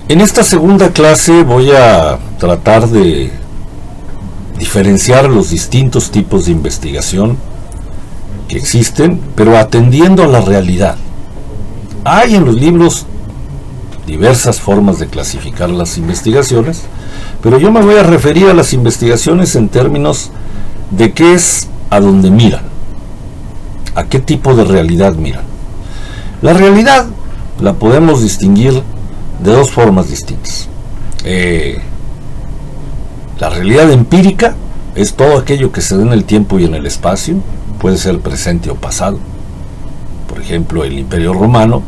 En esta segunda clase voy a tratar de diferenciar los distintos tipos de investigación que existen, pero atendiendo a la realidad. Hay en los libros diversas formas de clasificar las investigaciones, pero yo me voy a referir a las investigaciones en términos de qué es a dónde miran, a qué tipo de realidad miran. La realidad la podemos distinguir de dos formas distintas. La realidad empírica es todo aquello que se da en el tiempo y en el espacio, puede ser presente o pasado. Por ejemplo, el Imperio Romano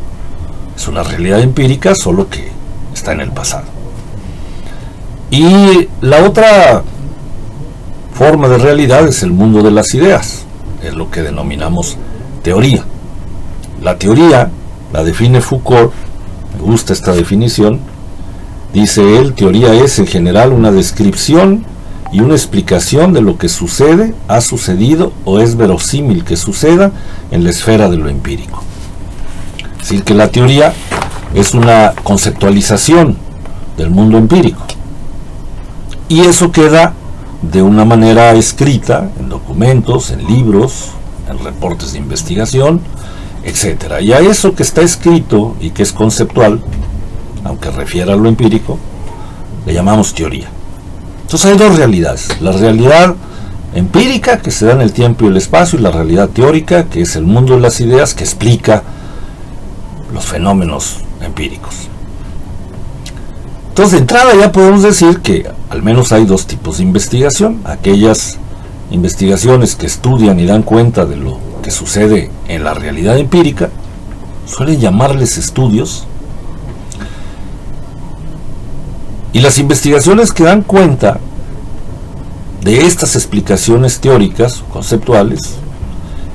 es una realidad empírica, solo que está en el pasado. Y la otra forma de realidad es el mundo de las ideas, es lo que denominamos teoría. La teoría la define Foucault, me gusta esta definición. Dice él: teoría es en general una descripción y una explicación de lo que sucede, ha sucedido o es verosímil que suceda en la esfera de lo empírico. Es decir, que la teoría es una conceptualización del mundo empírico. Y eso queda de una manera escrita, en documentos, en libros, en reportes de investigación, etc. Y a eso que está escrito y que es conceptual, aunque refiera a lo empírico, le llamamos teoría. Entonces hay dos realidades: la realidad empírica, que se da en el tiempo y el espacio, y la realidad teórica, que es el mundo de las ideas, que explica los fenómenos empíricos. Entonces, de entrada ya podemos decir que al menos hay dos tipos de investigación: aquellas investigaciones que estudian y dan cuenta de lo que sucede en la realidad empírica, suelen llamarles estudios, y las investigaciones que dan cuenta de estas explicaciones teóricas o conceptuales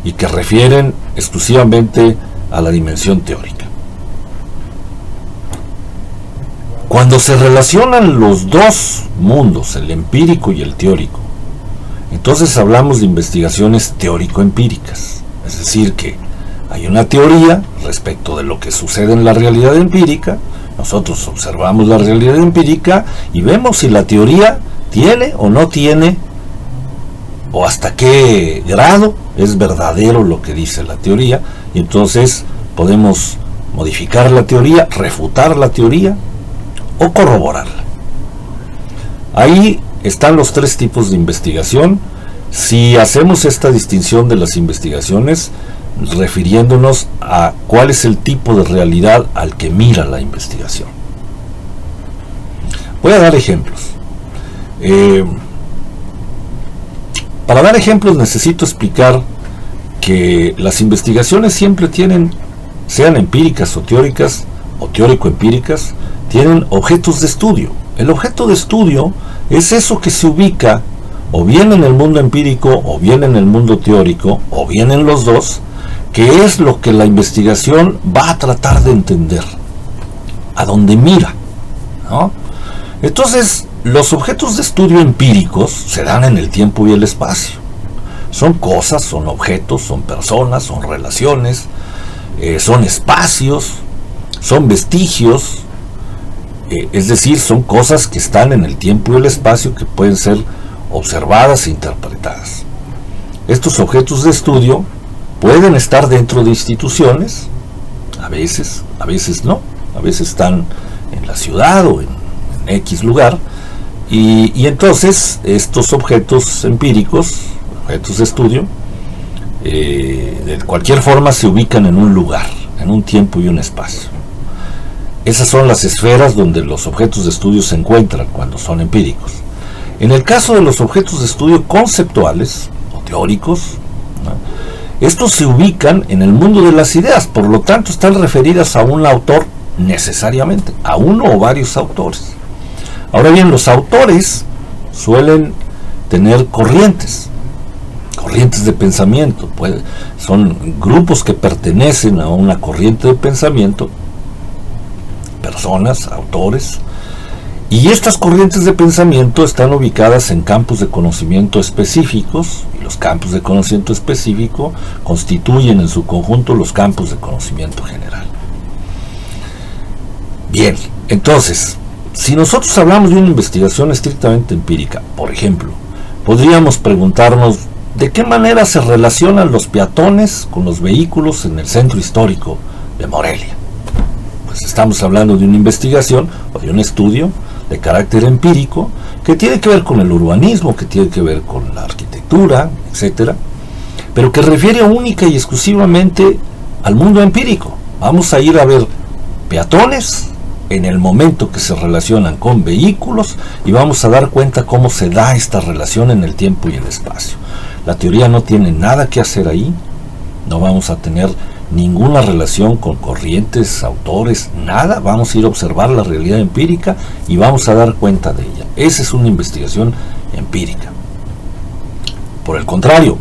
y que refieren exclusivamente a la dimensión teórica. Cuando se relacionan los dos mundos, el empírico y el teórico, entonces hablamos de investigaciones teórico-empíricas. Es decir, que hay una teoría respecto de lo que sucede en la realidad empírica. Nosotros observamos la realidad empírica y vemos si la teoría tiene o no tiene, o hasta qué grado es verdadero lo que dice la teoría, y entonces podemos modificar la teoría, refutar la teoría o corroborarla. Ahí están los tres tipos de investigación. Si hacemos esta distinción de las investigaciones, refiriéndonos a cuál es el tipo de realidad al que mira la investigación. Voy a dar ejemplos. Para dar ejemplos necesito explicar que las investigaciones siempre tienen, sean empíricas o teóricas, o teórico-empíricas, tienen objetos de estudio. El objeto de estudio es eso que se ubica o bien en el mundo empírico, o bien en el mundo teórico, o bien en los dos, que es lo que la investigación va a tratar de entender, a dónde mira, ¿no? Entonces, los objetos de estudio empíricos se dan en el tiempo y el espacio. Son cosas, son objetos, son personas, son relaciones, son espacios, son vestigios, es decir, son cosas que están en el tiempo y el espacio, que pueden ser observadas e interpretadas. Estos objetos de estudio pueden estar dentro de instituciones, a veces no, a veces están en la ciudad o en X lugar, y entonces estos objetos empíricos, objetos de estudio, de cualquier forma se ubican en un lugar, en un tiempo y un espacio. Esas son las esferas donde los objetos de estudio se encuentran cuando son empíricos. En el caso de los objetos de estudio conceptuales o teóricos, ¿no?, estos se ubican en el mundo de las ideas, por lo tanto están referidas a un autor necesariamente, a uno o varios autores. Ahora bien, los autores suelen tener corrientes de pensamiento, son grupos que pertenecen a una corriente de pensamiento, personas, autores, y estas corrientes de pensamiento están ubicadas en campos de conocimiento específicos, y los campos de conocimiento específico constituyen en su conjunto los campos de conocimiento general. Bien, Entonces, si nosotros hablamos de una investigación estrictamente empírica, por ejemplo, podríamos preguntarnos de qué manera se relacionan los peatones con los vehículos en el centro histórico de Morelia. Pues estamos hablando de una investigación o de un estudio de carácter empírico que tiene que ver con el urbanismo, que tiene que ver con la arquitectura, etcétera, pero que refiere única y exclusivamente al mundo empírico. Vamos a ir a ver peatones en el momento que se relacionan con vehículos y vamos a dar cuenta cómo se da esta relación en el tiempo y el espacio. La teoría no tiene nada que hacer ahí, no vamos a tener ninguna relación con corrientes, autores, nada. Vamos a ir a observar la realidad empírica y vamos a dar cuenta de ella. Esa es una investigación empírica. Por el contrario,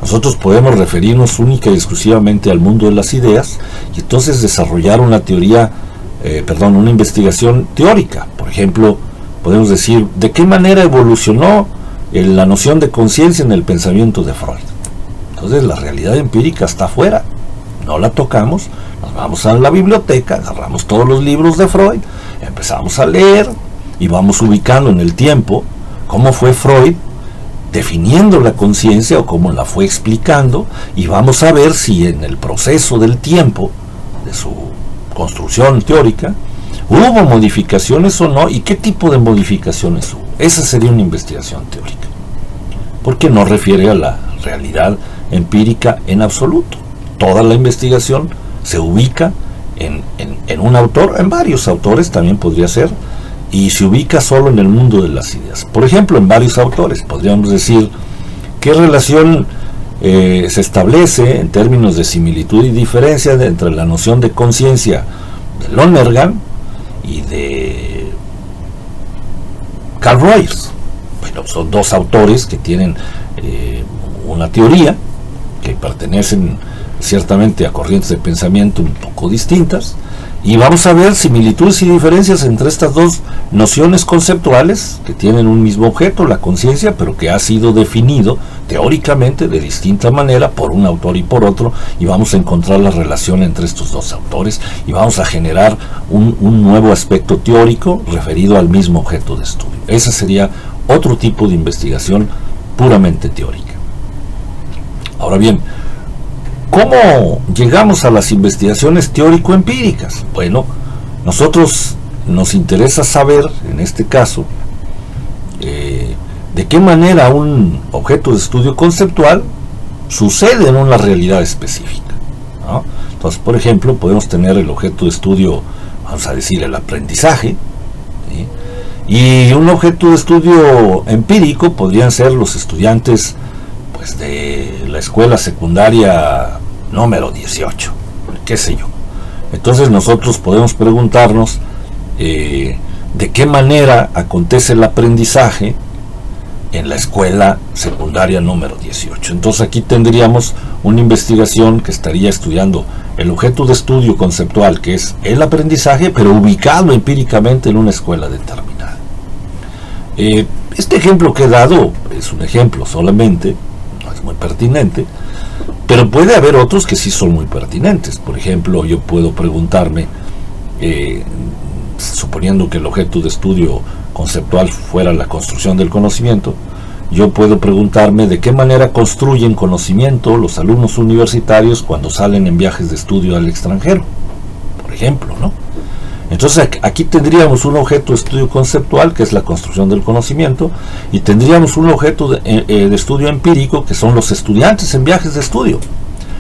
nosotros podemos referirnos única y exclusivamente al mundo de las ideas y entonces desarrollar una teoría, una investigación teórica. Por ejemplo, podemos decir, ¿de qué manera evolucionó la noción de conciencia en el pensamiento de Freud? Entonces la realidad empírica está afuera, no la tocamos, nos vamos a la biblioteca, agarramos todos los libros de Freud, empezamos a leer y vamos ubicando en el tiempo cómo fue Freud definiendo la conciencia o cómo la fue explicando, y vamos a ver si en el proceso del tiempo de su construcción teórica hubo modificaciones o no, y qué tipo de modificaciones hubo. Esa sería una investigación teórica, porque no refiere a la realidad empírica en absoluto. Toda la investigación se ubica en un autor, en varios autores también podría ser, y se ubica solo en el mundo de las ideas. Por ejemplo, en varios autores podríamos decir qué relación se establece en términos de similitud y diferencia entre la noción de conciencia de Lonergan y de Carl Rogers. Bueno, son dos autores que tienen una teoría, que pertenecen ciertamente a corrientes de pensamiento un poco distintas, y vamos a ver similitudes y diferencias entre estas dos nociones conceptuales que tienen un mismo objeto, la conciencia, pero que ha sido definido teóricamente de distinta manera por un autor y por otro, y vamos a encontrar la relación entre estos dos autores y vamos a generar un nuevo aspecto teórico referido al mismo objeto de estudio. Ese sería otro tipo de investigación puramente teórica. Ahora bien, ¿cómo llegamos a las investigaciones teórico-empíricas? Bueno, nosotros nos interesa saber, en este caso, de qué manera un objeto de estudio conceptual sucede en una realidad específica, ¿no? Entonces, por ejemplo, podemos tener el objeto de estudio, vamos a decir, el aprendizaje, ¿sí? Y un objeto de estudio empírico podrían ser los estudiantes de la escuela secundaria número 18, qué sé yo. Entonces nosotros podemos preguntarnos de qué manera acontece el aprendizaje en la escuela secundaria número 18. Entonces aquí tendríamos una investigación que estaría estudiando el objeto de estudio conceptual, que es el aprendizaje, pero ubicado empíricamente en una escuela determinada. Este ejemplo que he dado es un ejemplo solamente, no es muy pertinente, pero puede haber otros que sí son muy pertinentes. Por ejemplo, yo puedo preguntarme, suponiendo que el objeto de estudio conceptual fuera la construcción del conocimiento, yo puedo preguntarme de qué manera construyen conocimiento los alumnos universitarios cuando salen en viajes de estudio al extranjero, por ejemplo, ¿no? Entonces aquí tendríamos un objeto de estudio conceptual, que es la construcción del conocimiento, y tendríamos un objeto de estudio empírico, que son los estudiantes en viajes de estudio.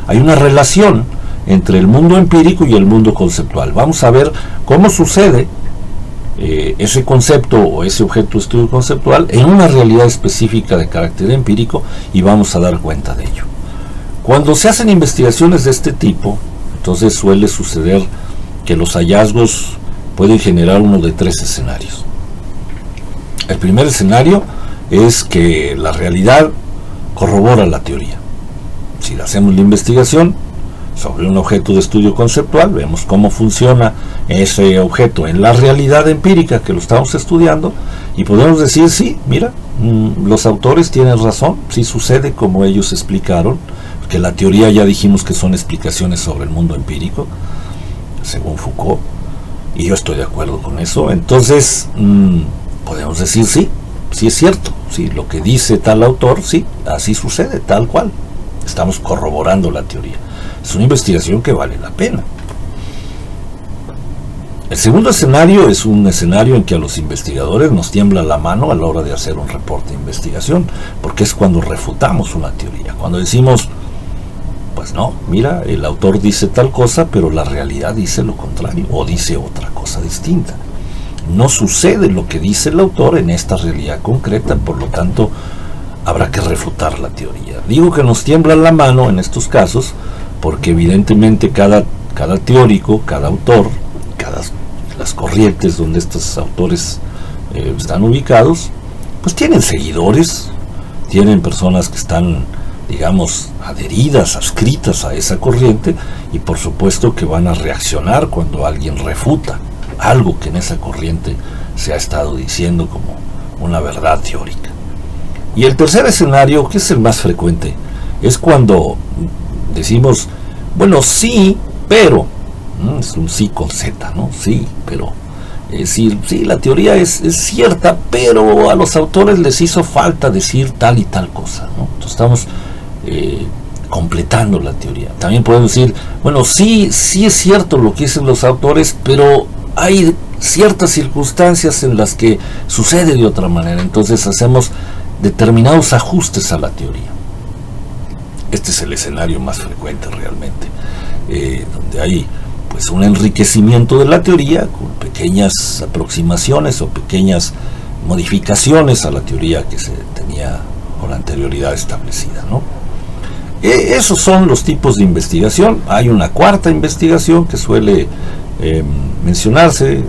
Hay una relación entre el mundo empírico y el mundo conceptual. Vamos a ver cómo sucede ese concepto o ese objeto de estudio conceptual en una realidad específica de carácter empírico, y vamos a dar cuenta de ello. Cuando se hacen investigaciones de este tipo, entonces suele suceder que los hallazgos pueden generar uno de tres escenarios. El primer escenario es que la realidad corrobora la teoría. Si hacemos la investigación sobre un objeto de estudio conceptual, vemos cómo funciona ese objeto en la realidad empírica que lo estamos estudiando, y podemos decir, sí, mira, los autores tienen razón, sí sucede como ellos explicaron, porque la teoría ya dijimos que son explicaciones sobre el mundo empírico, según Foucault. y yo estoy de acuerdo con eso. Entonces podemos decir sí es cierto, sí, lo que dice tal autor, sí, así sucede, tal cual. Estamos corroborando la teoría. Es una investigación que vale la pena. El segundo escenario es un escenario en que a los investigadores nos tiembla la mano a la hora de hacer un reporte de investigación, porque es cuando refutamos una teoría, cuando decimos, pues no, mira, el autor dice tal cosa, pero la realidad dice lo contrario, o dice otra cosa distinta. No sucede lo que dice el autor en esta realidad concreta, por lo tanto, habrá que refutar la teoría. Digo que nos tiembla la mano en estos casos, porque evidentemente cada teórico, cada autor, las corrientes donde estos autores están ubicados, pues tienen seguidores, tienen personas que están, digamos, adheridas, adscritas a esa corriente, y por supuesto que van a reaccionar cuando alguien refuta algo que en esa corriente se ha estado diciendo como una verdad teórica. Y el tercer escenario, que es el más frecuente, es cuando decimos, bueno, sí, pero, es un sí con Z, ¿no? Sí, pero, sí, la teoría es cierta, pero a los autores les hizo falta decir tal y tal cosa, ¿no? Entonces estamos completando la teoría. También podemos decir, bueno, sí es cierto lo que dicen los autores, pero hay ciertas circunstancias en las que sucede de otra manera, entonces hacemos determinados ajustes a la teoría. Este es el escenario más frecuente realmente, donde hay pues un enriquecimiento de la teoría con pequeñas aproximaciones o pequeñas modificaciones a la teoría que se tenía con anterioridad establecida, ¿no? Esos son los tipos de investigación. Hay una cuarta investigación que suele mencionarse en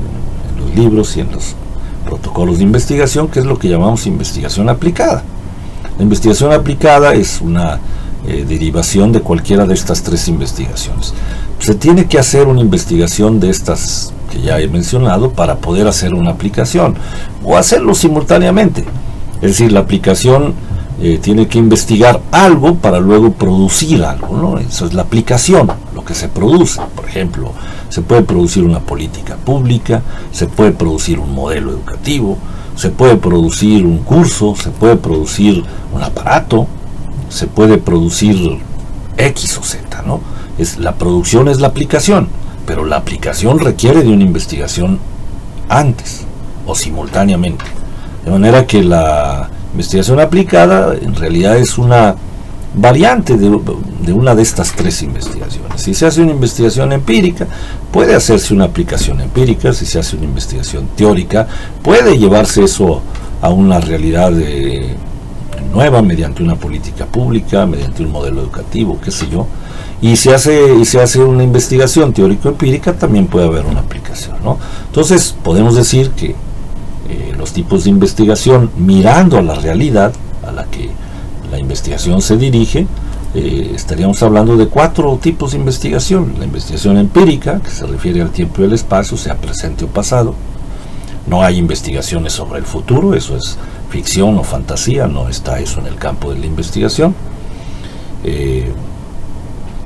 los libros y en los protocolos de investigación, que es lo que llamamos investigación aplicada. La investigación aplicada es una derivación de cualquiera de estas tres investigaciones. Se tiene que hacer una investigación de estas que ya he mencionado para poder hacer una aplicación, o hacerlo simultáneamente. Es decir, la aplicación tiene que investigar algo para luego producir algo, ¿no? Eso es la aplicación, lo que se produce. Por ejemplo, se puede producir una política pública, se puede producir un modelo educativo, se puede producir un curso, se puede producir un aparato, se puede producir X o Z, ¿no? La producción es la aplicación, pero la aplicación requiere de una investigación antes o simultáneamente. De manera que la investigación aplicada en realidad es una variante de una de estas tres investigaciones. Si se hace una investigación empírica, puede hacerse una aplicación empírica. Si se hace una investigación teórica, puede llevarse eso a una realidad nueva mediante una política pública, mediante un modelo educativo, qué sé yo. Y se hace una investigación teórico-empírica, también puede haber una aplicación, ¿no? Entonces podemos decir que los tipos de investigación, mirando a la realidad a la que la investigación se dirige, estaríamos hablando de 4 tipos de investigación. La investigación empírica, que se refiere al tiempo y al espacio, sea presente o pasado. No hay investigaciones sobre el futuro, eso es ficción o fantasía, no está eso en el campo de la investigación.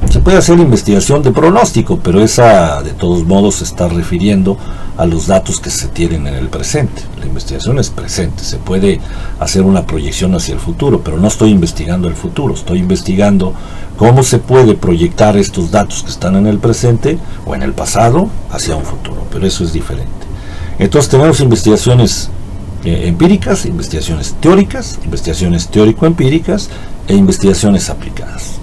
Se puede hacer investigación de pronóstico, pero esa de todos modos se está refiriendo a los datos que se tienen en el presente. La investigación es presente, se puede hacer una proyección hacia el futuro, pero no estoy investigando el futuro, estoy investigando cómo se puede proyectar estos datos que están en el presente o en el pasado hacia un futuro, pero eso es diferente. Entonces tenemos investigaciones empíricas, investigaciones teóricas, investigaciones teórico-empíricas e investigaciones aplicadas.